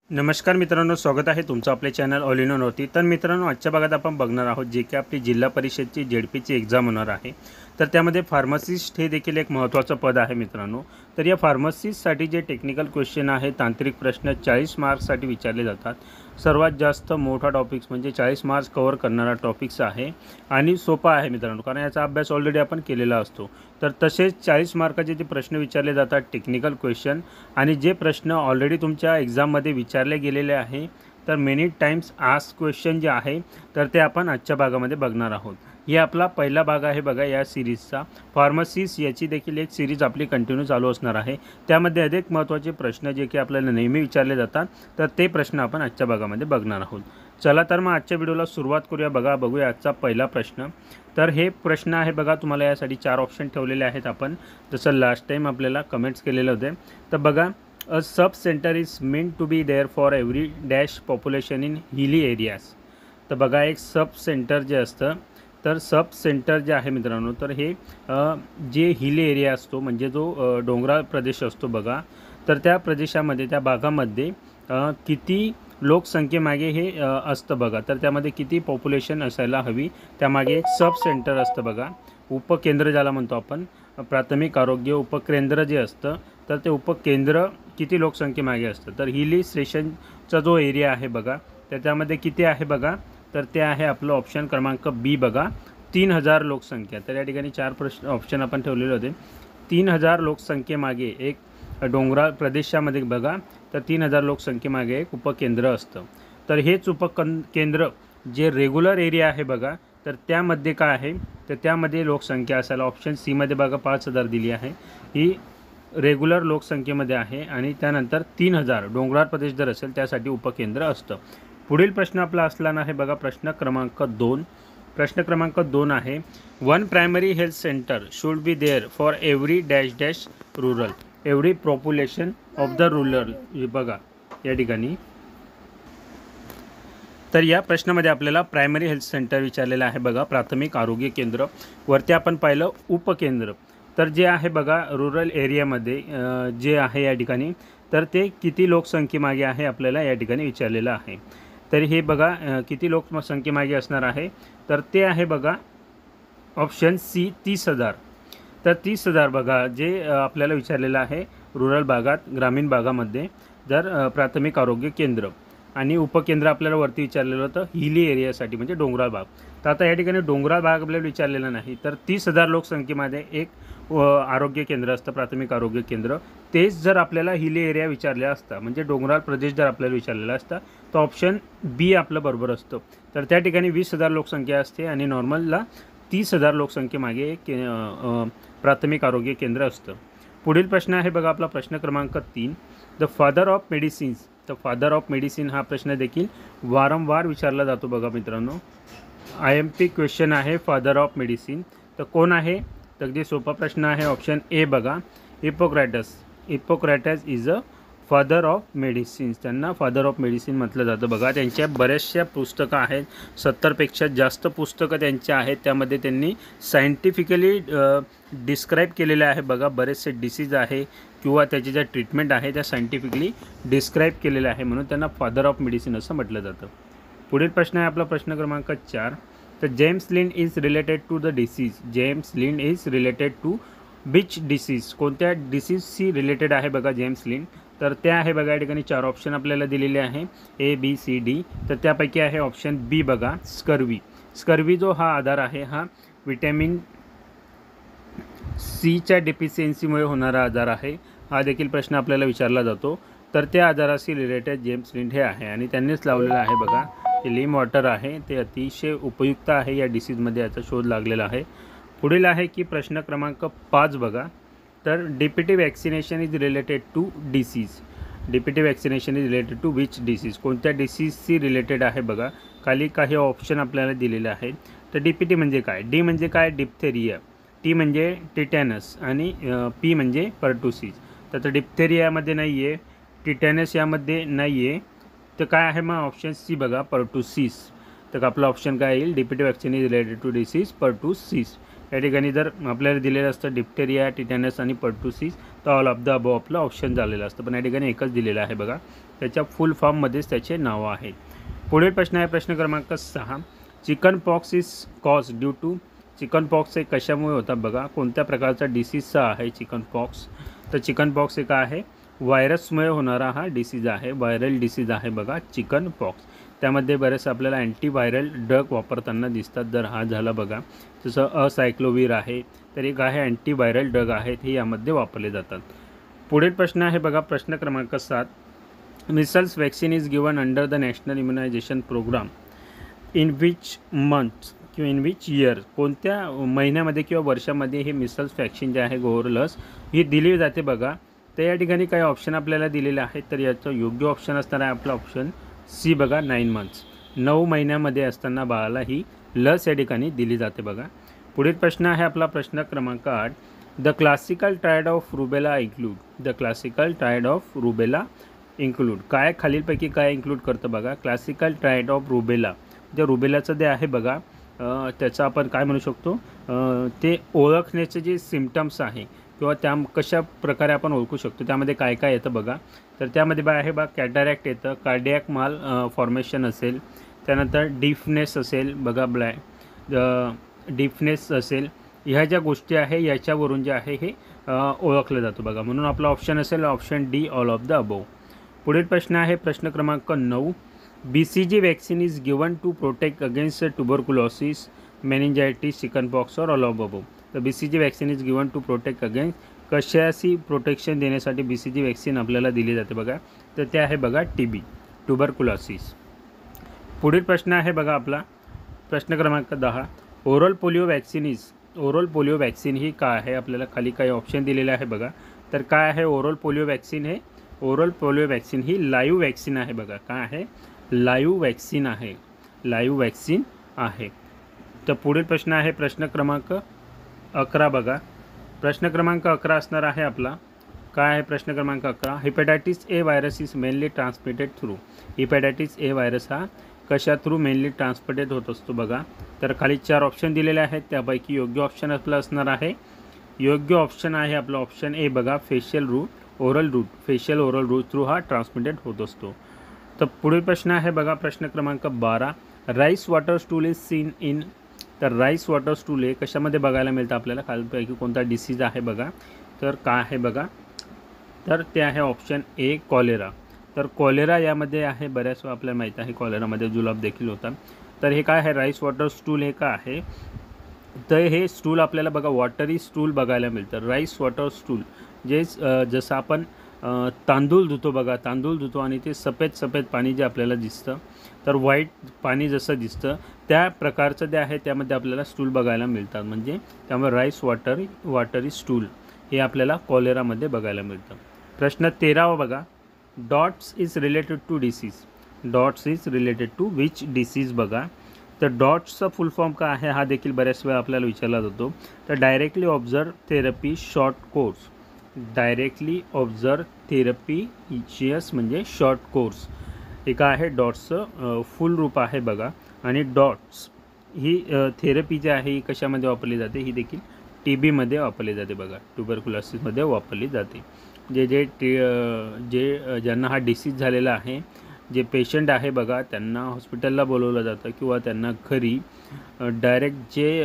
नमस्कार मित्रांनो, स्वागत आहे तुमचं आपल्या चॅनल ऑल इन वरती। तर मित्रांनो, आजच्या भागात आपण बघणार आहोत जे की आपली जिल्हा परिषदची जेडपीची एक्झाम होणार आहे। तर त्यामध्ये फार्मसिस्ट हे देखील एक महत्त्वाचं पद आहे मित्रांनो। तर या फार्मसिस्टसाठी जे टेक्निकल क्वेश्चन आहे, तांत्रिक प्रश्न 40 मार्क्ससाठी विचारले जातात। सर्वात जास्त मोठा टॉपिक्स म्हणजे 40 मार्क्स कव्हर करणारा टॉपिक्स आहे आणि सोपा आहे मित्रांनो, कारण याचा अभ्यास ऑलरेडी आपण केलेला असतो। तर तसेच 40 मार्काचे जे प्रश्न विचारले जातात टेक्निकल क्वेश्चन आणि जे प्रश्न ऑलरेडी तुमच्या एक्झाममध्ये विचारले गेलेले आहे, तर मेनी टाइम्स आस्क क्वेश्चन जे आहे तर ते आपण आजच्या भागामध्ये बघणार आहोत। ही आपला पहिला भाग आहे बघा या सिरीजचा। फार्मसिस्ट याची देखील एक सिरीज आपली कंटिन्यू चालू असणार आहे। त्यामध्ये अधिक महत्त्वाचे प्रश्न जे की आपल्याला नेहमी विचारले जातात, तर ते प्रश्न आपण आजच्या भागामध्ये बघणार आहोत। चला तर मग आजच्या व्हिडिओला सुरुवात करूया। बघूया आजचा पहिला प्रश्न। तर हे प्रश्न आहे बघा, तुम्हाला यासाठी 4 ऑप्शन ठेवलेले आहेत आपण, जसं लास्ट टाइम आपल्याला कमेंट्स केलेले होते। तर बघा, uh sub centre is meant to be there for every dash population in hilly areas. तर बघा, एक सब सेंटर जे असतं, तर सब सेंटर जे आहे मित्रांनो, तर हे जे हिली एरिया असतो म्हणजे जो डोंगराळ प्रदेश असतो बघा, तर त्या प्रदेशामध्ये त्या भागामध्ये किती लोकसंख्येमागे हे असतं बघा। तर त्यामध्ये किती पॉप्युलेशन असायला हवी, त्यामागे एक सब सेंटर असतं बघा। उपकेंद्र ज्याला म्हणतो आपण, प्राथमिक आरोग्य उपकेंद्र जे असतं, तर ते उपकेंद्र किती लोकसंख्येमागे असतं। तर हिली स्टेशनचा जो एरिया आहे बघा, तर त्यामध्ये किती आहे बघा, तर ते आहे आपलं ऑप्शन क्रमांक बी बघा, 3000 लोकसंख्या। तर या ठिकाणी 4 प्रश्न ऑप्शन आपण ठेवलेले होते। 3000 लोकसंख्येमागे एक डोंगराळ प्रदेशामध्ये बघा, तर 3000 लोकसंख्येमागे एक उपकेंद्र असतं। तर हेच उपकेंद्र जे रेग्युलर एरिया आहे बघा, तर त्यामध्ये काय आहे, तर त्यामध्ये लोकसंख्या असायला ऑप्शन सी मध्ये बघा 5000 दिली आहे, ही रेग्युलर लोकसंख्येमध्ये आहे। आणि त्यानंतर 3000 डोंगराळ प्रदेश जर असेल त्यासाठी उपकेंद्र असतं। पुढील प्रश्न आपला असला आहे बघा, प्रश्न क्रमांक 2। प्रश्न क्रमांक 2 आहे, one primary health centre should be there for every dash dash rural, every population of the rural. बघा या ठिकाणी, तर या प्रश्नामध्ये आपल्याला प्रायमरी हेल्थ सेंटर विचारलेलं आहे बघा, प्राथमिक आरोग्य केंद्र। वरती आपण पाहिलं उपकेंद्र, तर जे आहे बघा रूरल एरियामध्ये जे आहे या ठिकाणी, तर ते किती लोकसंख्येमागे आहे आपल्याला या ठिकाणी विचारलेलं आहे। तर हे बघा किती लोकसंख्येमागे असणार आहे, तर ते आहे बघा ऑप्शन सी 30,000। तर 30,000 बघा जे आपल्याला विचारलेलं आहे रूरल भागात, ग्रामीण भागामध्ये जर प्राथमिक आरोग्य केंद्र आणि उपकेंद्र आपल्याला वरती विचारलेलं होतं हिली एरियासाठी म्हणजे डोंगराळ भाग। तर आता या ठिकाणी डोंगराळ भाग आपल्याला विचारलेला नाही, तर 30,000 लोकसंख्येमध्ये एक आरोग्य केंद्र असतं, प्राथमिक आरोग्य केंद्र। तेच जर आपल्याला हिली एरिया विचारले असता म्हणजे डोंगराळ प्रदेश जर आपल्याला विचारलेला असता, तर ऑप्शन बी आपलं बरोबर असतं। तर त्या ठिकाणी 20,000 लोकसंख्या असते आणि नॉर्मलला 30,000 लोकसंख्येमागे एक प्राथमिक आरोग्य केंद्र असतं। पुढील प्रश्न आहे बघा आपला प्रश्न क्रमांक 3, द फादर ऑफ मेडिसिन्स। तर फादर ऑफ मेडिसिन हा प्रश्न देखील वारंवार विचारला जातो बघा मित्रांनो, IMP क्वेश्चन आहे फादर ऑफ मेडिसिन। तर कोण आहे, तर अगदी सोपा प्रश्न आहे, ऑप्शन ए बघा, Hippocrates. Hippocrates is a father of medicines, त्यांना फादर ऑफ मेडिसिन म्हटलं जातं बघा। त्यांच्या बऱ्याचशा पुस्तकं आहेत, 70पेक्षा जास्त पुस्तकं त्यांच्या आहेत, त्यामध्ये त्यांनी सायंटिफिकली डिस्क्राईब केलेले आहे बघा। बरेचसे डिसीज आहे किंवा त्याची ज्या ट्रीटमेंट आहे त्या सायंटिफिकली डिस्क्राईब केलेल्या आहे, म्हणून त्यांना फादर ऑफ मेडिसिन असं म्हटलं जातं। पुढील प्रश्न आहे आपला प्रश्न क्रमांक 4, तर James Lind is related to the disease. James Lind is related to which disease, कोणत्या डिसीजशी रिलेटेड आहे बघा जेम्स लिंड, तर त्या आहे बघा या ठिकाणी 4 ऑप्शन आपल्याला दिलेले आहे ABCD। तर त्यापैकी आहे ऑप्शन बी बघा, स्कर्वी। स्कर्वी जो हा आजार आहे, हा विटॅमिन सीच्या डेफिशियन्सीमुळे होणारा आजार आहे। हा देखील प्रश्न आपल्याला विचारला जातो। तर त्या आजाराशी रिलेटेड जेम्स लिंड हे आहे आणि त्यांनीच लावलेलं आहे बघा, ते लिम वॉटर आहे, ते अतिशय उपयुक्त आहे या डिसीजमध्ये, याचा शोध लागलेला आहे। पुढील आहे की प्रश्न क्रमांक 5 बघा, तर DPT vaccination is related to disease. DPT vaccination is related to which disease, कोणत्या डिसीजशी रिलेटेड आहे बघा। खाली काही ऑप्शन आपल्याला दिलेले आहेत। तर DPT म्हणजे काय, डी म्हणजे काय, डिप्थेरिया, टी म्हणजे टिटॅनस आणि पी म्हणजे पर्टुसिस। तर डिप्थेरियामध्ये नाही आहे, टिटॅनस यामध्ये नाही आहे, तर काय आहे मग ऑप्शन सी बघा, पर्टुसिस। तर आपला ऑप्शन काय येईल, DPT vaccine is related to disease pertussis. या ठिकाणी जर आपल्याला दिलेलं असतं डिप्थेरिया, टिटॅनस आणि पर्टुसिस, तर ऑल ऑफ द अबव आपलं ऑप्शन झालेलं असतं, पण या ठिकाणी एकच दिलेलं आहे बघा, त्याच्या फुल फॉर्ममध्येच त्याचे नावं आहेत. पुढील प्रश्न आहे प्रश्न क्रमांक 6. Chicken pox is cause due to. Chicken pox हे कशामुळे होतात बघा, कोणत्या प्रकारचा डिसीजचा आहे चिकन पॉक्स. तर चिकन पॉक्स हे काय आहे, व्हायरसमुळे होणारा हा डिसीज आहे, व्हायरल डिसीज आहे बघा चिकन पॉक्स. त्यामध्ये बरेच आपल्याला अँटीव्हायरल ड्रग वापरताना दिसतात. जर हा झाला बघा, जसं असायक्लोव्हिर आहे, तर एक आहे अँटीव्हायरल ड्रग आहेत, हे यामध्ये वापरले जातात. पुढील प्रश्न आहे बघा प्रश्न क्रमांक 7. Measles vaccine is given under the national immunisation programme in which month किंवा इन विच इयर. कोणत्या महिन्यामध्ये किंवा वर्षामध्ये हे मिसल्स वॅक्सिन जे आहे गोवर लस ही दिली जाते बघा. तर या ठिकाणी काही ऑप्शन आपल्याला दिलेले आहेत. तर याचं योग्य ऑप्शन असणार आहे आपला ऑप्शन सी बघा, 9 मंथ्स. 9 महिन्यामध्ये असताना बाळाला ही लस या ठिकाणी दिली जाते बघा. पुढील प्रश्न आहे आपला प्रश्न क्रमांक 8. The classical triad of rubella include. The classical triad of rubella include काय, खालीलपैकी काय इन्क्लूड करतं बघा. क्लासिकल ट्रायड ऑफ रुबेला, जे रुबेलाचं जे आहे बघा, त्याचं आपण काय म्हणू शकतो, ते ओळखण्याचे जे सिम्पटम्स आहे किंवा त्या कशा प्रकारे आपण ओळखू शकतो, त्यामध्ये काय काय येतं बघा. तर त्यामध्ये बघा आहे बघा, कॅटरॅक्ट येतं, कार्डियक माल फॉर्मेशन असेल, त्यानंतर डीफनेस असेल बघा, डीफनेस असेल, ह्या ज्या गोष्टी आहे याच्यावरून जे आहे हे ओळखलं जातं बघा. म्हणून आपला ऑप्शन असेल option D, all of the above. पुढील प्रश्न आहे प्रश्न क्रमांक 9. BCG vaccine is given to protect against tuberculosis, meningitis, chickenpox or all of above. तर BCG vaccine is given to protect against कशाशी प्रोटेक्शन देण्यासाठी BCG वॅक्सिन आपल्याला दिली जाते बघा. तर ते आहे बघा TB, ट्युबरकुलोसिस. पुढील प्रश्न आहे बघा आपला प्रश्न क्रमांक 10. Oral polio vaccine is. Oral polio vaccine ही काय आहे, आपल्याला खाली काही ऑप्शन दिलेले आहे बघा. तर काय आहे ओरल पोलिओ वॅक्सिन, हे ओरल पोलिओ वॅक्सिन ही लाईव्ह वॅक्सिन आहे बघा. काय आहे, लाईव्ह वॅक्सिन आहे, लाईव्ह वॅक्सिन आहे. तर पुढील प्रश्न आहे प्रश्न क्रमांक 11 बघा. प्रश्न क्रमांक 11 असणार आहे आपला. काय आहे प्रश्न क्रमांक 11. Hepatitis A virus is mainly transmitted through. Hepatitis A virus हा कशा थ्रू मेनली ट्रान्समिटेड होत असतो बघा. तर खाली 4 ऑप्शन दिलेले आहेत, त्यापैकी योग्य ऑप्शन आपलं असणार आहे, योग्य ऑप्शन आहे आपलं ऑप्शन ए बघा, faecal route, oral route, faecal oral route through हा ट्रान्समिटेड होत असतो. तर पुढील प्रश्न आहे बघा प्रश्न क्रमांक 12. Rice water stool is seen in. तर राईस वॉटर स्टूल हे कशामध्ये बघायला मिळतं आपल्याला, खालीपैकी कोणता डिसीज आहे बघा. तर काय आहे बघा, तर ते आहे ऑप्शन ए, कॉलेरा. तर कॉलेरा यामध्ये आहे, बऱ्याच वेळा आपल्याला माहीत आहे कॉलेरामध्ये जुलाब देखील होतात. तर हे काय आहे, राईस वॉटर स्टूल हे काय आहे, तर हे स्टूल आपल्याला बघा वॉटरी स्टूल बघायला मिळतं. राईस वॉटर स्टूल जे जसं आपण तांदूळ धुतो बघा, तांदूळ धुतो आणि ते सफेद सफेद पाणी जे आपल्याला दिसतं, तर व्हाईट पाणी जसं दिसतं त्या प्रकारचं जे आहे त्यामध्ये आपल्याला स्टूल बघायला मिळतात. म्हणजे त्यामुळे राईस वॉटरी स्टूल हे आपल्याला कॉलेरामध्ये बघायला मिळतं. प्रश्न 13 बघा. DOTS is related to disease. DOTS is related to which disease बघा. तर डॉट्सचा फुल फॉर्म काय आहे हा देखील बऱ्याच वेळा आपल्याला विचारला जातो. तर directly observe therapy short course. Directly observe therapy GS म्हणजे शॉर्ट कोर्स हे काय आहे, डॉट्सचं फुल रूप आहे बघा. आणि डॉट्स ही थेरपी जी आहे ही कशामध्ये वापरली जाते, ही देखील TBमध्ये वापरली जाते बघा, ट्युबरकुलोसिसमध्ये वापरली जाते. ज्यांना हा डिसीज झालेला आहे, जे पेशंट आहे बघा, त्यांना हॉस्पिटलला बोलवलं जातं किंवा त्यांना घरी डायरेक्ट जे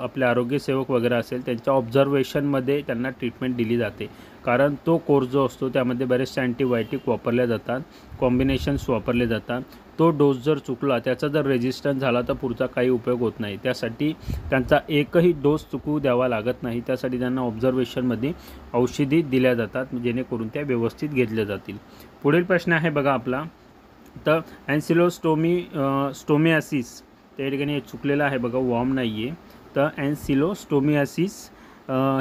आपले आरोग्यसेवक वगैरे असेल त्यांच्या ऑब्झर्वेशनमध्ये त्यांना ट्रीटमेंट दिली जाते. कारण तो कोर्स जो असतो त्यामध्ये बरेचसे अँटीबायोटिक वापरले जातात, कॉम्बिनेशन्स वापरले जातात. तो डोस जर चुकला, त्याचा जर रेजिस्टन्स झाला तर पुढचा काही उपयोग होत नाही. त्यासाठी त्यांचा एकही डोस चुकवू द्यावा लागत नाही. त्यासाठी त्यांना ऑब्झर्वेशनमध्ये औषधी दिल्या जातात जेणेकरून त्या व्यवस्थित घेतल्या जातील. पुढील प्रश्न आहे बघा आपला. तर स्टोमियासिस त्या ठिकाणी चुकलेलं आहे बघा, वॉर्म नाही आहे. तर ॲन्सिलोस्टोमियासिस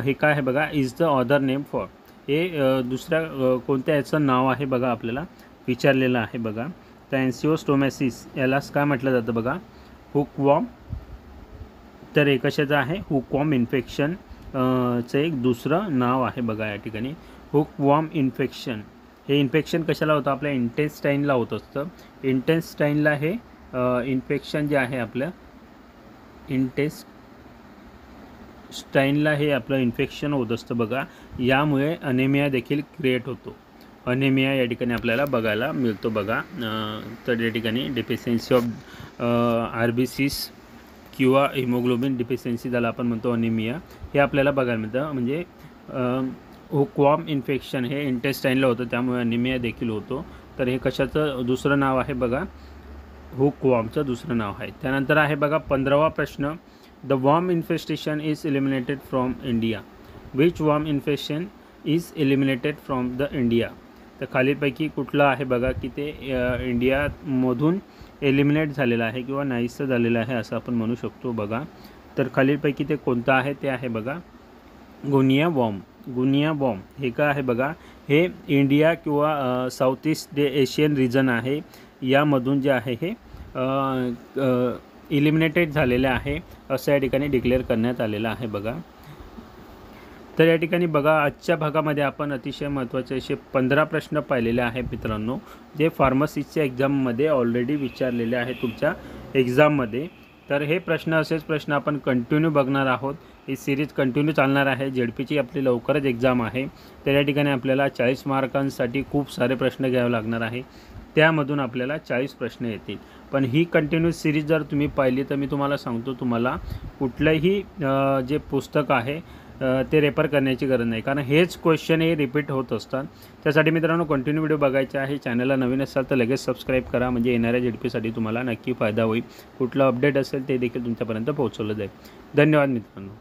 हे काय आहे बघा, is the other name for. हे दुसऱ्या कोणत्या याचं नाव आहे बघा, आपल्याला विचारलेलं आहे बघा. तर ॲन्सिलोस्टोमियासिस यालाच काय म्हटलं जातं बघा, हुकवॉर्म. तर हे कशाचं आहे, हुकवॉर्म इन्फेक्शन चं एक दुसरं नाव आहे बघा या ठिकाणी, हुकवॉर्म इन्फेक्शन. हे इन्फेक्शन कशाला होतं, आपल्या इंटेस्टाईनला होत असतं. इंटेस्टाईनला हे इन्फेक्शन जे आहे आपलं इंटेस्टाईनला हे आपलं इन्फेक्शन होत असतं बघा. यामुळे अनेमिया देखील क्रिएट होतो. अनेमिया या ठिकाणी आपल्याला बघायला मिळतो बघा। तर या ठिकाणी डिफिशियन्सी ऑफ RBCs किंवा हिमोग्लोबिन डिफिशियन्सी ज्याला आपण म्हणतो अनेमिया, हे आपल्याला बघायला मिळतं। म्हणजे हुकवॉर्म इन्फेक्शन हे इंटेस्टाईनला होतं, त्यामुळे अनेमिया देखील होतो। तर हे कशाचं दुसरं नाव आहे बघा, हुकवॉर्मचं दुसरं नाव आहे। त्यानंतर आहे बघा 15वा प्रश्न, the worm infestation is eliminated from India, which worm infection is eliminated from the India. तर खालीलपैकी कुठलं आहे बघा की ते इंडियामधून एलिमिनेट झालेलं आहे किंवा नाहीसं झालेलं आहे असं आपण म्हणू शकतो बघा। तर खालीलपैकी ते कोणतं आहे ते आहे बघा गुनिया वॉर्म। गुनिया वॉर्म हे काय आहे बघा, हे इंडिया किंवा साऊथ ईस्ट एशियन रिजन आहे, यामधून जे आहे हे इलिमिनेटेड झालेले आहे असं या ठिकाणी डिक्लेअर करण्यात आलेलं आहे बघा। तर या ठिकाणी बघा आजच्या भागामध्ये आपण अतिशय महत्त्वाचे असे 15 प्रश्न पाहिलेले आहेत मित्रांनो, जे फार्मसीच्या एक्झाममध्ये ऑलरेडी विचारलेले आहेत तुमच्या एक्झाममध्ये। तर हे प्रश्न असेच प्रश्न आपण कंटिन्यू बघणार आहोत, ही सिरीज कंटिन्यू चालणार आहे। झेडपीची आपली लवकरच एक्झाम आहे, तर या ठिकाणी आपल्याला 40 मार्कांसाठी खूप सारे प्रश्न घ्यावे लागणार आहे, त्यामधून आपल्याला 40 प्रश्न येतील। पण ही कंटिन्यू सिरीज जर तुम्ही पाहिली तर मी तुम्हाला सांगतो, तुम्हाला कुठलंही जे पुस्तक आहे ते रेफर करण्याची गरज नाही, कारण हेच क्वेश्चन हे रिपीट होत असतात। त्यासाठी मित्रांनो कंटिन्यू व्हिडिओ बघायचे आहे। चॅनलला नवीन असाल तर लगेच सबस्क्राईब करा, म्हणजे येणाऱ्या झेडपीसाठी तुम्हाला नक्की फायदा होईल। कुठलं अपडेट असेल ते देखील तुमच्यापर्यंत पोहोचवलं जाईल। धन्यवाद मित्रांनो।